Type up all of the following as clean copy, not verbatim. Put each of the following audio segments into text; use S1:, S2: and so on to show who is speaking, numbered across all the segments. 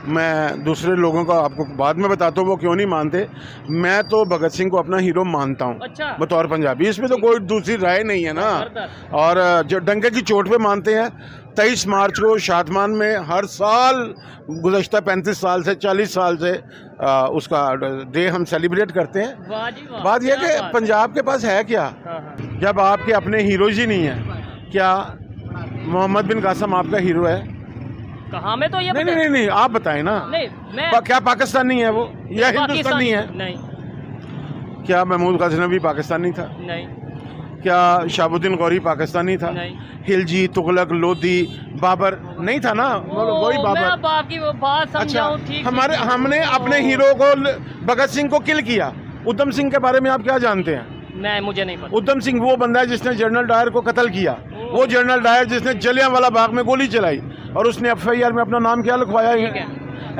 S1: मैं दूसरे लोगों का आपको बाद में बताता हूँ वो क्यों नहीं मानते। मैं तो भगत सिंह को अपना हीरो मानता हूँ।
S2: अच्छा।
S1: बतौर पंजाबी, इसमें तो कोई दूसरी राय नहीं है ना। और जो डंके की चोट पे मानते हैं, 23 मार्च को शादमान में हर साल गुज़श्ता 35 साल से 40 साल से उसका डे हम सेलिब्रेट करते हैं।
S2: वाह जी वाह।
S1: बात यह कि पंजाब के पास है क्या, जब आपके अपने हीरोज ही नहीं है। क्या मोहम्मद बिन कासम आपका हीरो है?
S2: कहाँ में तो ये
S1: नहीं, आप बताएं ना।
S2: नहीं, मैं
S1: क्या पाकिस्तानी है वो या हिंदुस्तानी है?
S2: नहीं।
S1: क्या महमूद गजनवी पाकिस्तानी था?
S2: नहीं।
S1: क्या शहाबुद्दीन गौरी पाकिस्तानी था?
S2: नहीं।
S1: खिलजी, तुगलक, लोधी, बाबर नहीं था ना? वही बाबर।
S2: मैं अब आपकी वो बात समझाऊं। ठीक,
S1: हमने अपने हीरो को, भगत सिंह को किल किया। उधम सिंह के बारे में आप क्या जानते हैं?
S2: मुझे नहीं पता।
S1: उधम सिंह वो बंदा है जिसने जनरल डायर को कत्ल किया। वो जनरल डायर जिसने जलियांवाला बाग में गोली चलाई, और उसने FIR में अपना नाम क्या लिखवाया?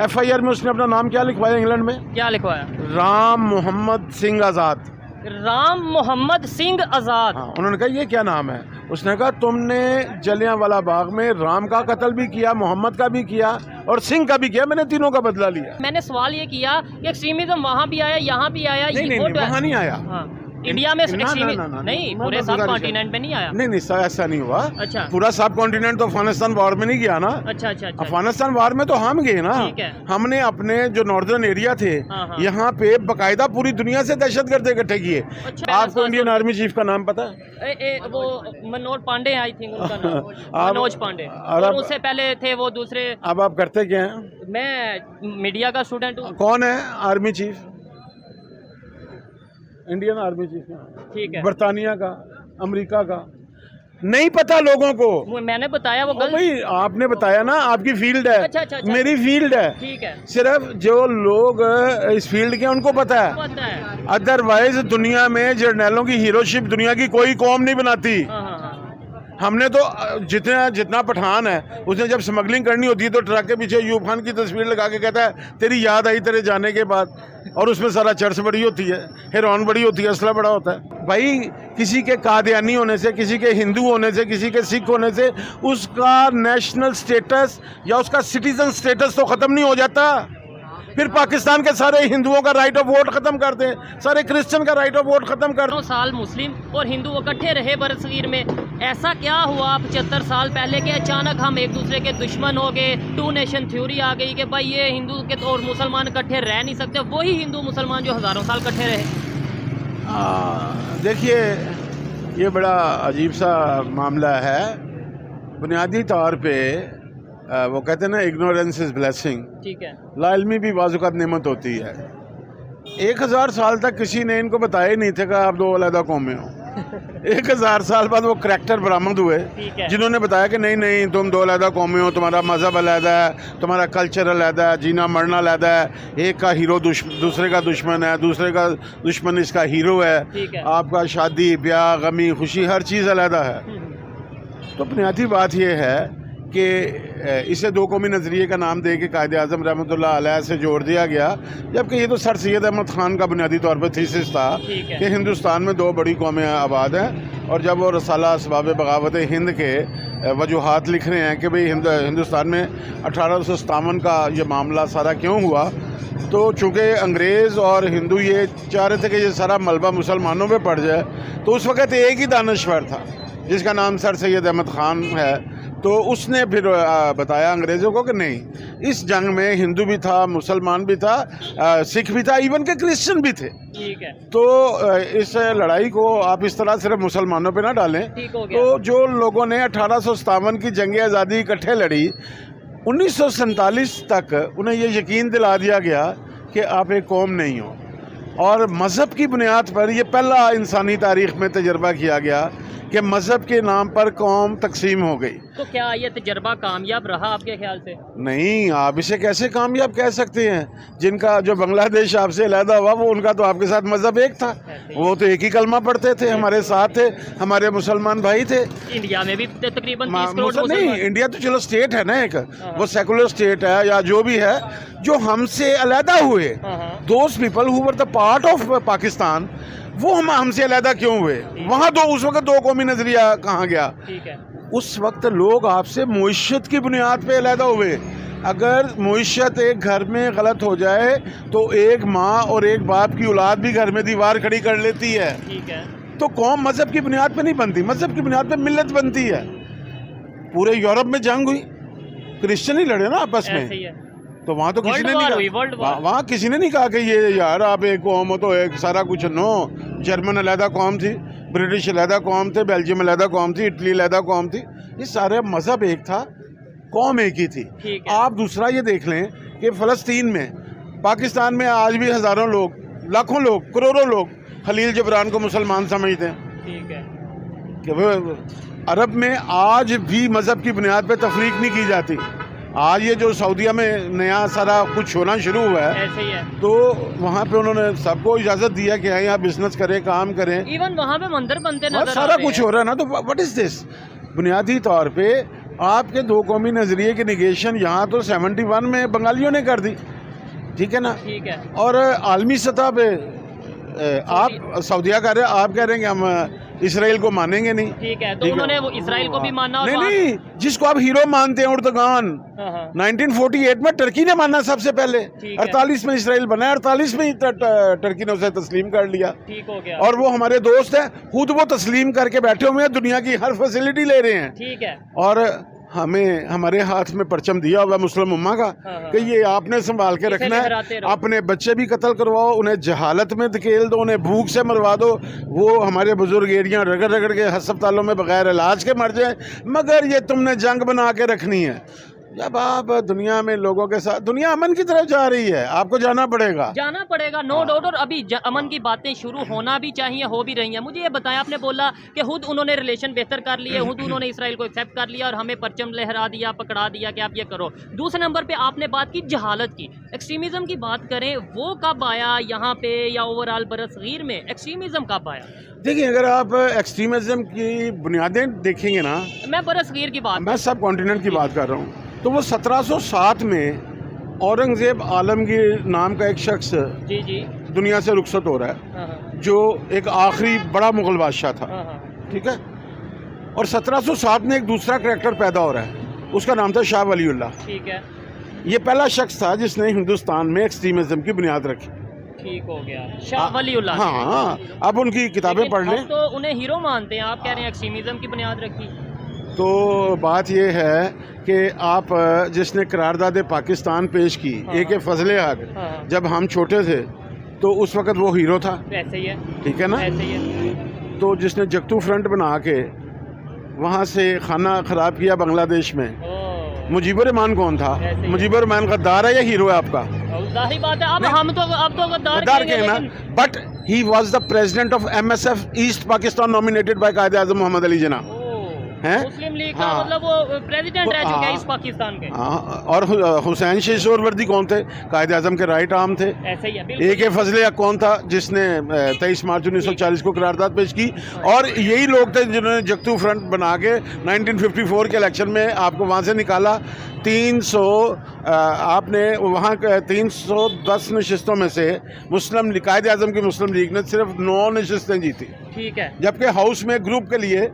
S1: FIR में उसने अपना नाम क्या लिखवाया इंग्लैंड में?
S2: क्या लिखवाया?
S1: राम मोहम्मद सिंह आज़ाद।
S2: राम मोहम्मद सिंह आज़ाद।
S1: हाँ, उन्होंने कहा ये क्या नाम है? उसने कहा तुमने जलियांवाला बाग में राम का कत्ल भी किया, मोहम्मद का भी किया और सिंह का भी किया, मैंने तीनों का बदला लिया।
S2: मैंने सवाल ये किया कि एक्सट्रीमिज्म वहाँ भी आया, यहाँ भी आया।
S1: नहीं, वहाँ नहीं आया।
S2: हाँ, इंडिया में नहीं, पूरे सब कॉन्टिनेंट में नहीं आया।
S1: नहीं ऐसा नहीं हुआ।
S2: अच्छा।
S1: पूरा सब कॉन्टिनेंट तो अफगानिस्तान वॉर में नहीं गया ना।
S2: अच्छा।
S1: अफगानिस्तान वॉर में तो हम गए ना। हमने अपने जो नॉर्दर्न एरिया थे यहाँ पे बकायदा पूरी दुनिया से दहशतगर्द इकट्ठे किए। आपको इंडियन आर्मी चीफ का नाम पता है?
S2: वो मनोज पांडे, आई थिंक उनका नाम मनोज पांडे। और उससे पहले थे वो दूसरे।
S1: अब आप करते क्या हैं?
S2: मैं मीडिया का स्टूडेंट हूँ।
S1: कौन है army chief? Indian army chief.
S2: ठीक है।
S1: बरतानिया का, अमेरिका का नहीं पता लोगों को।
S2: मैंने बताया वो गलत।
S1: भाई आपने बताया ना, आपकी फील्ड है।
S2: अच्छा।
S1: मेरी फील्ड है।
S2: ठीक है।
S1: सिर्फ जो लोग इस फील्ड के उनको पता है। अदरवाइज दुनिया में जर्नैलों की हीरोशिप दुनिया की कोई कौम नहीं बनाती। हमने तो जितना पठान है उसने जब स्मगलिंग करनी होती है तो ट्रक के पीछे यूब खान की तस्वीर लगा के कहता है तेरी याद आई तेरे जाने के बाद, और उसमें सारा चर्च बड़ी होती है, हेरोइन बड़ी होती है, असला बड़ा होता है। भाई किसी के कादियानी होने से, किसी के हिंदू होने से, किसी के सिख होने से उसका नेशनल स्टेटस या उसका सिटीजन स्टेटस तो ख़त्म नहीं हो जाता। फिर पाकिस्तान के सारे हिंदुओं का राइट ऑफ वोट खत्म कर दें, सारे क्रिश्चियन का राइट ऑफ वोट खत्म कर दें।
S2: 9 साल मुस्लिम और हिंदू इकट्ठे रहे बरसगीर में। ऐसा क्या हुआ 75 साल पहले के अचानक हम एक दूसरे के दुश्मन हो गए? 2 नेशन थ्योरी आ गई कि भाई ये हिंदू के और मुसलमान इकट्ठे रह नहीं सकते। वही हिंदू मुसलमान जो हज़ारों साल इकट्ठे रहे।
S1: देखिए ये बड़ा अजीब सा मामला है। बुनियादी तौर पे वो कहते हैं ना, इग्नोरेंस इज ब्लेसिंग।
S2: ठीक है।
S1: लाइल्मी भी बाज़-औक़ात नेमत होती है। 1000 साल तक किसी ने इनको बताया ही नहीं था कि आप 2 अलग कौमें हो। 1000 साल बाद वो करैक्टर बरामद हुए जिन्होंने बताया कि नहीं तुम 2 अलग कौमें हो, तुम्हारा मज़हब अलग है, तुम्हारा कल्चर अलग है, जीना मरना अलग है, एक का हीरो दूसरे का दुश्मन है, दूसरे का दुश्मन इसका हीरो है, आपका शादी ब्याह गमी खुशी हर चीज़ अलग है। तो बुनियादी बात यह है कि इसे 2 कौमी नज़रिए का नाम दे के कायदे आज़म रहमतुल्लाह अलैह से जोड़ दिया गया, जबकि ये तो सर सैयद अहमद ख़ान का बुनियादी तौर पर थीसिस था कि हिंदुस्तान में 2 बड़ी कौमें आबाद हैं। और जब वो रसाला असबाब बगावत हिंद के वजूहात लिख रहे हैं कि भाई हिंदुस्तान में 1857 का ये मामला सारा क्यों हुआ, तो चूँकि अंग्रेज़ और हिंदू ये चाह रहे थे कि ये सारा मलबा मुसलमानों में पड़ जाए, तो उस वक़्त एक ही दानश्वर था जिसका नाम सर सैयद अहमद ख़ान है। तो उसने फिर बताया अंग्रेज़ों को कि नहीं, इस जंग में हिंदू भी था, मुसलमान भी था, सिख भी था, इवन के क्रिश्चियन भी थे।
S2: ठीक है।
S1: तो इस लड़ाई को आप इस तरह सिर्फ मुसलमानों पे ना डालें। तो जो लोगों ने 1857 की जंग आज़ादी इकट्ठे लड़ी, 1947 तक उन्हें ये यकीन दिला दिया गया कि आप एक कौम नहीं हो, और मज़हब की बुनियाद पर यह पहला इंसानी तारीख़ में तजर्बा किया गया कि मज़हब के नाम पर कौम तकसीम हो गई।
S2: तो क्या ये तजर्बा कामयाब रहा आपके ख्याल से? नहीं,
S1: आप इसे कैसे कामयाब कह सकते हैं? जिनका जो बांग्लादेश आपसे अलहदा हुआ वो उनका तो आपके साथ मज़हब एक था, वो तो एक ही कलमा पढ़ते थे, हमारे साथ थे, हमारे मुसलमान भाई थे।
S2: इंडिया में भी तकरीबन 30 करोड़
S1: नहीं, इंडिया तो चलो स्टेट है ना, एक वो सेकुलर स्टेट है या जो भी है, जो हमसे अलहदा हुए, those people who were the part of Pakistan, वो हमसे अलहदा क्यों हुए? वहाँ उस वक्त 2 कौमी नजरिया कहाँ गया?
S2: ठीक है।
S1: उस वक्त लोग आपसे मुइशत की बुनियाद पे अलहदा हुए, अगर मुइशत एक घर में गलत हो जाए तो एक माँ और एक बाप की औलाद भी घर में दीवार खड़ी कर लेती है।
S2: ठीक है।
S1: तो कौम मजहब की बुनियाद पे नहीं बनती, मजहब की बुनियाद पे मिल्लत बनती है। पूरे यूरोप में जंग हुई, क्रिश्चियन ही लड़े ना आपस में,
S2: ऐसे ही है।
S1: तो वहाँ तो किसी ने
S2: वर्ल्ड
S1: नहीं
S2: वॉर
S1: कहा, वहाँ किसी ने नहीं कहा कि ये यार आप एक कौम हो तो एक सारा कुछ। नो, जर्मन अलहदा कौम थी, ब्रिटिश अलहदा कौम थे, बेल्जियम अलहदा कौम थी, इटली अलहदा कौम थी, ये सारे मजहब एक था, कौम एक ही थी।
S2: ठीक है।
S1: आप दूसरा ये देख लें कि फ़लस्तीन में, पाकिस्तान में आज भी हज़ारों लोग, लाखों लोग, करोड़ों लोग खलील जबरान को मुसलमान समझते हैं।
S2: ठीक है।
S1: कि वो अरब में आज भी मज़हब की बुनियाद पे तफरीक नहीं की जाती। आज ये जो सऊदीया में नया सारा कुछ होना शुरू हुआ है,
S2: ऐसे ही है।
S1: तो वहाँ पे उन्होंने सबको इजाज़त दिया कि यहाँ बिजनेस करें, काम करें,
S2: इवन वहाँ पे मंदिर बनते
S1: और
S2: नजर आ
S1: सारा
S2: रहे
S1: कुछ
S2: हैं।
S1: हो रहा है ना। तो व्हाट इज़ दिस? बुनियादी तौर पे आपके दो कौमी नज़रिए की निगेशन यहाँ तो 71 में बंगालियों ने कर दी, ठीक है ना।
S2: ठीक है।
S1: और आलमी सतह पे आप सऊदीया कह रहे हैं, आप कह रहे हैं कि हम इसराइल को मानेंगे नहीं।
S2: ठीक है, तो उन्होंने वो इसराइल को भी माना और
S1: नहीं, जिसको आप हीरो मानते हैं उर्दगान, 1948 में टर्की ने माना सबसे पहले, 48 में इसराइल बना, 48 में ही टर्की ने उसे तस्लीम कर लिया।
S2: ठीक हो गया।
S1: और वो हमारे दोस्त हैं, खुद वो तस्लीम करके बैठे हुए हैं, दुनिया की हर फैसिलिटी ले रहे हैं।
S2: ठीक है।
S1: और हमें हमारे हाथ में परचम दिया हुआ मुस्लिम उम्मा का कि ये आपने संभाल के रखना है। अपने बच्चे भी कत्ल करवाओ, उन्हें जहालत में धकेल दो, उन्हें भूख से मरवा दो, वो हमारे बुजुर्ग एरियाँ रगड़ रगड़ के अस्पतालों में बगैर इलाज के मर जाए, मगर ये तुमने जंग बना के रखनी है। जब आप दुनिया में लोगों के साथ, दुनिया अमन की तरफ जा रही है, आपको जाना पड़ेगा,
S2: नो डाउट। और अभी अमन की बातें शुरू होना भी चाहिए, हो भी रही हैं। मुझे ये बताया, आपने बोला कि खुद उन्होंने रिलेशन बेहतर कर लिए, खुद उन्होंने इसराइल को एक्सेप्ट कर लिया और हमें परचम लहरा दिया, पकड़ा दिया कि आप ये करो। दूसरे नंबर पे आपने बात की जहालत की। एक्सट्रीमिज्म की बात करें, वो कब आया यहाँ पे, या ओवरऑल बरसगीर में एक्सट्रीमिज्म कब आया? देखिए,
S1: अगर आप एक्सट्रीमिज्म की बुनियादें देखेंगे ना,
S2: मैं बरसगीर की बात,
S1: मैं सब कॉन्टिनेंट की बात कर रहा हूँ, तो वो 1707 में औरंगजेब आलमगीर नाम का एक शख्स
S2: जी जी
S1: दुनिया से रुखसत हो रहा है, जो एक आखिरी बड़ा मुगल बादशाह था, ठीक है। और 1707 में एक दूसरा करैक्टर पैदा हो रहा है, उसका नाम था शाह वलीउल्लाह।
S2: ठीक है।
S1: ये पहला शख्स था जिसने हिंदुस्तान में एक्सट्रीमिज्म की बुनियाद रखी।
S2: ठीक हो गया, शाह वलीउल्लाह।
S1: हाँ, अब उनकी किताबें पढ़ लें
S2: तो उन्हें हीरो मानते हैं, आप कह रहे हैं एक्सट्रीमिज्म की बुनियाद रखी।
S1: तो बात यह है कि आप जिसने करारदाद पाकिस्तान पेश की, AK फजले हक, जब हम छोटे थे तो उस वक़्त वो हीरो था।
S2: ऐसे ही है। ठीक
S1: है ना।
S2: ऐसे ही है।
S1: तो जिसने जगतू फ्रंट बना के वहाँ से खाना ख़राब किया बांग्लादेश में, मुजीबुर रहमान कौन था? मुजीबुर रहमान गद्दार है या हीरो है आपका?
S2: जाहिर बात है, अब तो गद्दार
S1: के ना, but he was the president of MSF east Pakistan nominated by कायदे आज़म मोहम्मद अली जिन्ना,
S2: मुस्लिम लीग का, मतलब वो प्रेसिडेंट रह चुके हैं इस पाकिस्तान के।
S1: और हुसैन शेषोरवर्दी कौन थे? कायदे आज़म के राइट आर्म थे।
S2: ऐसे ही है।
S1: AK फजले हक कौन था? जिसने 23 मार्च 1940 को करारदाद पेश की। और यही लोग थे जिन्होंने जगतू फ्रंट बना के 1954 के इलेक्शन में आपको वहाँ से निकाला। 300 आपने वहाँ 310 नशिस्तों में से मुस्लिम कायदे आज़म की मुस्लिम लीग ने सिर्फ 9 नशिस्तें जीती।
S2: ठीक है।
S1: जबकि हाउस में ग्रुप के लिए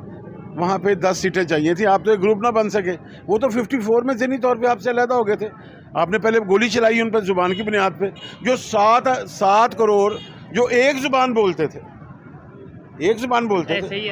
S1: वहाँ पे 10 सीटें चाहिए थी, आप तो एक ग्रुप ना बन सके। वो तो 54 में ज़हनी तौर पे आपसे अलहदा हो गए थे। आपने पहले गोली चलाई उन पर ज़ुबान की बुनियाद पे, जो 7 करोड़ जो एक ज़ुबान बोलते थे, एक ज़ुबान बोलते थे,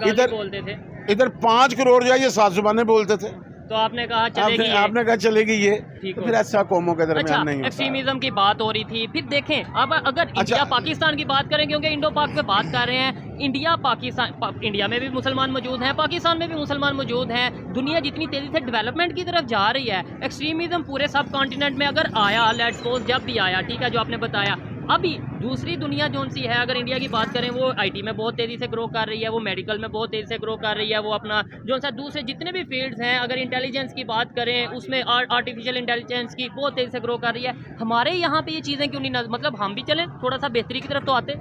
S2: इधर बोलते थे,
S1: इधर 5 करोड़ या ये 7 ज़ुबानें बोलते थे।
S2: तो आपने कहा चलेगी,
S1: आपने कहा चलेगी ये, तो फिर ऐसा कौमों के दरमियान नहीं होता।
S2: एक्सट्रीमिज्म की बात हो रही थी। फिर देखें, अब अगर इंडिया पाकिस्तान की बात करें, क्योंकि इंडो पाक पे बात कर रहे हैं, इंडिया पाकिस्तान, इंडिया में भी मुसलमान मौजूद हैं, पाकिस्तान में भी मुसलमान मौजूद हैं। दुनिया जितनी तेजी से डेवलपमेंट की तरफ जा रही है, एक्सट्रीमिज्म पूरे सब कॉन्टिनेंट में अगर आया, लेट्स सपोज जब भी आया, ठीक है, जो आपने बताया, अभी दूसरी दुनिया जो सी है, अगर इंडिया की बात करें, वो IT में बहुत तेज़ी से ग्रो कर रही है, वो मेडिकल में बहुत तेज़ी से ग्रो कर रही है, वो अपना जो सा दूसरे जितने भी फील्ड्स हैं, अगर इंटेलिजेंस की बात करें, उसमें आर्टिफिशियल इंटेलिजेंस की बहुत तेज़ी से ग्रो कर रही है। हमारे यहाँ पे ये चीज़ें क्यों नहीं, मतलब हम भी चलें थोड़ा सा बेहतरी की तरफ तो आते।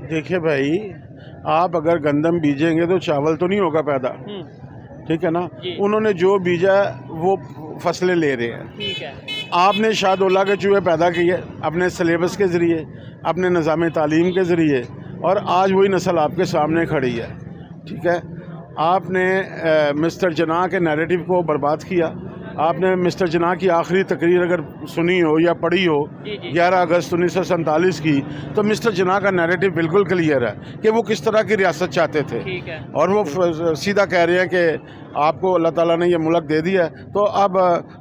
S1: देखिए भाई, आप अगर गंदम बीजेंगे तो चावल तो नहीं होगा पैदा, ठीक है ना। उन्होंने जो बीजा वो फसलें ले रहे हैं।
S2: ठीक है।
S1: आपने शाहदौला के चूहे पैदा किए अपने सिलेबस के ज़रिए, अपने निज़ाम तालीम के ज़रिए, और आज वही नस्ल आपके सामने खड़ी है, ठीक है। आपने मिस्टर जना के नैरेटिव को बर्बाद किया, आपने मिस्टर जिन्ना की आखिरी तकरीर अगर सुनी हो या पढ़ी हो
S2: जी, जी।
S1: 11 अगस्त 1947 की, तो मिस्टर जिन्ना का नैरेटिव बिल्कुल क्लियर है कि वो किस तरह की रियासत चाहते थे।
S2: ठीक है।
S1: और वो सीधा कह रहे हैं कि आपको अल्लाह ताला ने ये मुल्क दे दिया है, तो अब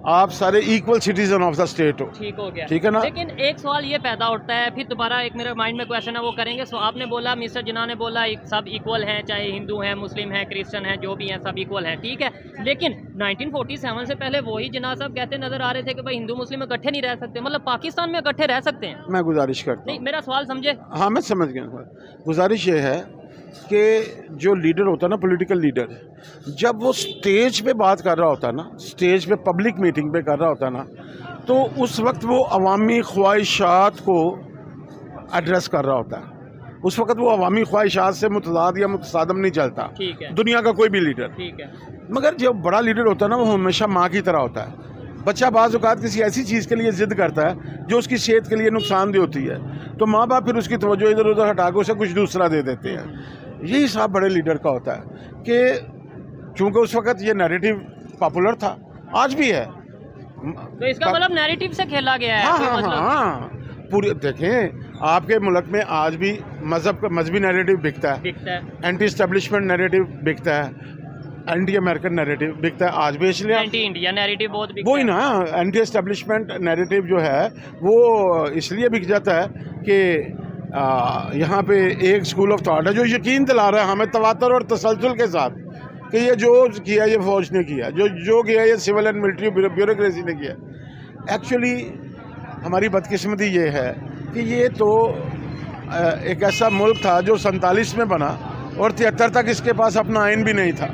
S1: आप सारे equal citizen of the state हो।
S2: ठीक हो गया,
S1: ठीक है ना?
S2: लेकिन एक सवाल ये पैदा उठता है, फिर दोबारा एक मेरे माइंड में क्वेश्चन है वो करेंगे। सो आपने बोला, मिस्टर जिन्ना ने बोला सब इक्वल हैं, चाहे हिंदू हैं, मुस्लिम हैं, क्रिश्चियन हैं, जो भी हैं सब इक्वल हैं, ठीक है। लेकिन 1947 से पहले वही जिन्ना साहब कहते नजर आ रहे थे कि भाई हिंदू मुस्लिम इकट्ठे नहीं रह सकते, मतलब पाकिस्तान में इकट्ठे रह सकते हैं।
S1: मैं गुजारिश करता
S2: नहीं,
S1: हूँ,
S2: मेरा सवाल समझे।
S1: हाँ मैं समझ गया। गुजारिश ये है कि जो लीडर होता है ना, पॉलिटिकल लीडर, जब वो स्टेज पे बात कर रहा होता है ना, स्टेज पे पब्लिक मीटिंग पे कर रहा होता है ना, तो उस वक्त वो अवामी ख्वाहिशात को एड्रेस कर रहा होता है। उस वक्त वो अवामी ख्वाहिशात से मुतज़ाद या मुतसादम नहीं चलता,
S2: ठीक है,
S1: दुनिया का कोई भी लीडर।
S2: ठीक है।
S1: मगर जो बड़ा लीडर होता है ना, वो हमेशा माँ की तरह होता है। बच्चा बाज़ औक़ात किसी ऐसी चीज़ के लिए ज़िद करता है जो उसकी सेहत के लिए नुकसानदेह होती है, तो माँ बाप फिर उसकी तवज्जो इधर उधर हटा के उसे कुछ दूसरा दे देते हैं। यही हिसाब बड़े लीडर का होता है कि चूँकि उस वक़्त ये नैरेटिव पॉपुलर था, आज भी है।
S2: तो इसका मतलब नैरेटिव से खेला गया है।
S1: हाँ
S2: कोई
S1: हाँ
S2: मतलब
S1: हाँ, पूरी देखें, आपके मुल्क में आज भी मजहबी नैरेटिव बिकता है,
S2: दिखता है,
S1: एंटी इस्टेब्लिशमेंट नैरेटिव बिकता है, एंटी अमेरिकन नैरेटिव बिकता है आज भी। इसलिए
S2: एंटी इंडिया नैरेटिव बहुत बिकता
S1: वही
S2: है।
S1: ना, एंटी एस्टेब्लिशमेंट नैरेटिव जो है वो इसलिए बिक जाता है कि यहाँ पे एक स्कूल ऑफ थॉट है जो यकीन दिला रहा है हमें तवातर और तसलसल के साथ कि ये जो किया ये फौज ने किया, जो किया ये सिविल एंड मिलिट्री ब्यूरोक्रेसी ने किया। एक्चुअली हमारी बदकिस्मती ये है कि ये तो एक ऐसा मुल्क था जो 47 में बना और 73 तक इसके पास अपना आइन भी नहीं था,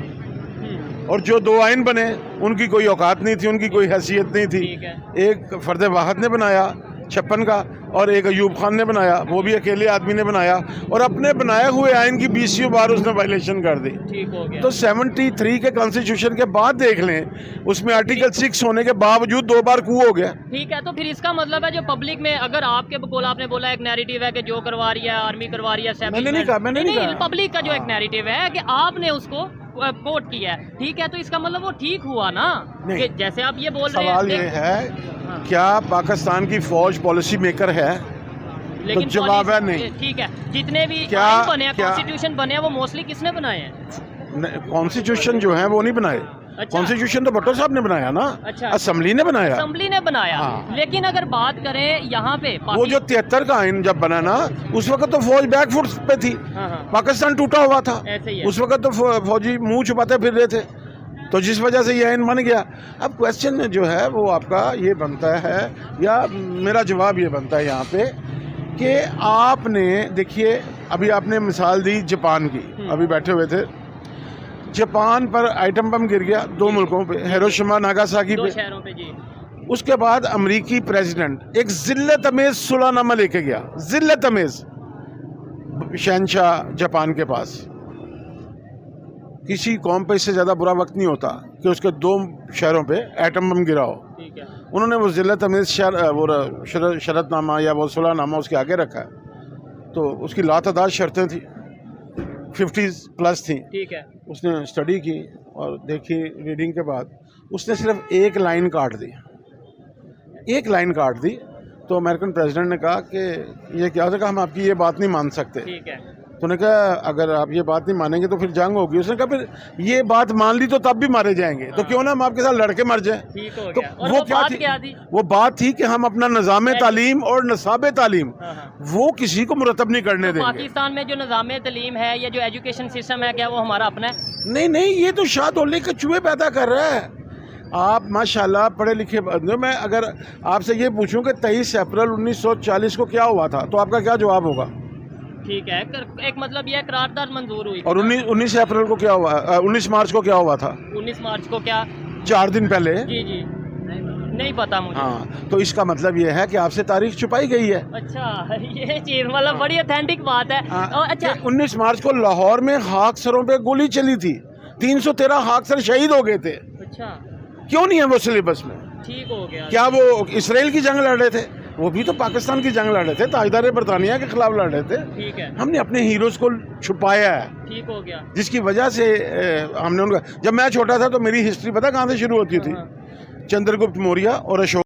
S1: और जो 2 आइन बने उनकी कोई औकात नहीं थी, उनकी कोई हैसियत नहीं थी।
S2: ठीक है।
S1: एक फर्द वाहद ने बनाया 56 का, और एक अयूब खान ने बनाया, वो भी अकेले आदमी ने बनाया, और अपने बनाए हुए आइन की 20 बार उसने वायलेशन कर दी।
S2: ठीक हो गया।
S1: तो 73 के कॉन्स्टिट्यूशन के बाद देख लें, उसमें आर्टिकल 6 होने के बावजूद 2 बार कू हो गया।
S2: ठीक है, तो फिर इसका मतलब है जो पब्लिक में, अगर आपके बोला, आपने बोला एक नैरेटिव है कि जो करवा रही है आर्मी करवा रही है,
S1: मैंने नहीं कहा।
S2: पब्लिक का जो एक नैरेटिव है कि आपने उसको कोट किया है, ठीक है, तो इसका मतलब वो ठीक हुआ ना कि जैसे आप ये बोल रहे हैं।
S1: सवाल ये है, क्या पाकिस्तान की फौज पॉलिसी मेकर है?
S2: लेकिन
S1: तो जवाब है नहीं।
S2: ठीक है, जितने भी
S1: क्या-
S2: आइन बने हैं,
S1: क्या-
S2: कॉन्स्टिट्यूशन बने हैं, वो मोस्टली किसने बनाए हैं?
S1: कॉन्स्टिट्यूशन जो है वो नहीं बनाए,
S2: अच्छा।
S1: कॉन्स्टिट्यूशन तो भट्टो साहब ने बनाया ना,
S2: अच्छा।
S1: असेंबली ने बनाया।
S2: असेंबली ने बनाया।
S1: हाँ।
S2: लेकिन अगर बात करें यहाँ पे
S1: वो जो 73 का आइन जब बना ना, उस वक्त तो फौज बैकफुट पे थी,
S2: हाँ, हाँ,
S1: पाकिस्तान टूटा हुआ था,
S2: ऐसे ही है।
S1: उस वक्त तो फौजी मुंह छुपाते फिर रहे थे, तो जिस वजह से ये आइन बन गया। अब क्वेश्चन जो है वो आपका ये बनता है, या मेरा जवाब ये बनता है यहाँ पे कि आपने देखिए, अभी आपने मिसाल दी जापान की, अभी बैठे हुए थे, जापान पर आइटम बम गिर गया 2 मुल्कों पे, हिरोशिमा नागासाकी
S2: 2
S1: पे।
S2: शहरों पे जी।
S1: उसके बाद अमेरिकी प्रेसिडेंट एक जिल्लत अमेज सुलहनामा लेके गया, जिल्लत अमेज, शहनशाह जापान के पास। किसी कौम पे इससे ज़्यादा बुरा वक्त नहीं होता कि उसके 2 शहरों पे एटम बम गिरा हो।
S2: ठीक है।
S1: उन्होंने वो जिल्लत अमेज शरतनामा या वो सुलहनामा उसके आगे रखा है, तो उसकी लातादाद शर्तें थी, 50+ थी।
S2: ठीक है।
S1: उसने स्टडी की और देखी, रीडिंग के बाद उसने सिर्फ एक लाइन काट दी, एक लाइन काट दी। तो अमेरिकन प्रेसिडेंट ने कहा कि ये क्या होता है, हम आपकी ये बात नहीं मान सकते।
S2: ठीक है।
S1: तो उन्होंने कहा अगर आप ये बात नहीं मानेंगे तो फिर जंग होगी। उसने कहा फिर ये बात मान ली तो तब भी मारे जाएंगे, तो क्यों ना हम आपके साथ लड़के मर जाएं।
S2: ठीक हो
S1: तो
S2: गया। और वो बात क्या थी?
S1: वो बात थी कि हम अपना निज़ाम तालीम और नसाब तालीम
S2: हाँ, हाँ।
S1: वो किसी को मुरतब नहीं करने
S2: तो
S1: देंगे।
S2: पाकिस्तान में जो निज़ाम तालीम है या जो एजुकेशन सिस्टम है, क्या वो हमारा अपना है?
S1: नहीं नहीं, ये तो शादोले के चूहे पैदा कर रहा है। आप माशाल्लाह पढ़े लिखे बंदे। मैं अगर आपसे ये पूछूं कि 23 अप्रैल 1940 को क्या हुआ था, तो आपका क्या जवाब होगा?
S2: ठीक है, एक मतलब यह करारदाद मंजूर हुई।
S1: और 19 अप्रैल को क्या हुआ, 19 मार्च को क्या हुआ था?
S2: 19 मार्च को क्या?
S1: 4 दिन पहले।
S2: जी जी, नहीं पता मुझे।
S1: हाँ, तो इसका मतलब ये है कि आपसे तारीख छुपाई गई है।
S2: अच्छा, ये चीज मतलब बड़ी ऑथेंटिक बात है। और अच्छा,
S1: 19 मार्च को लाहौर में हाकसरों पे गोली चली थी, 313 हाकसर शहीद हो गए थे।
S2: अच्छा,
S1: क्यों नहीं है वो सिलेबस में?
S2: ठीक हो गया।
S1: क्या वो इसराइल की जंग लड़ रहे थे? वो भी तो पाकिस्तान की जंग लड़ रहे थे, ताजदार बरतानिया के खिलाफ लड़ रहे थे।
S2: ठीक है,
S1: हमने अपने हीरोज को छुपाया है,
S2: ठीक हो गया।
S1: जिसकी वजह से हमने उनका, जब मैं छोटा था तो मेरी हिस्ट्री पता कहाँ से शुरू होती थी?
S2: हाँ।
S1: चंद्रगुप्त मौर्य और अशोक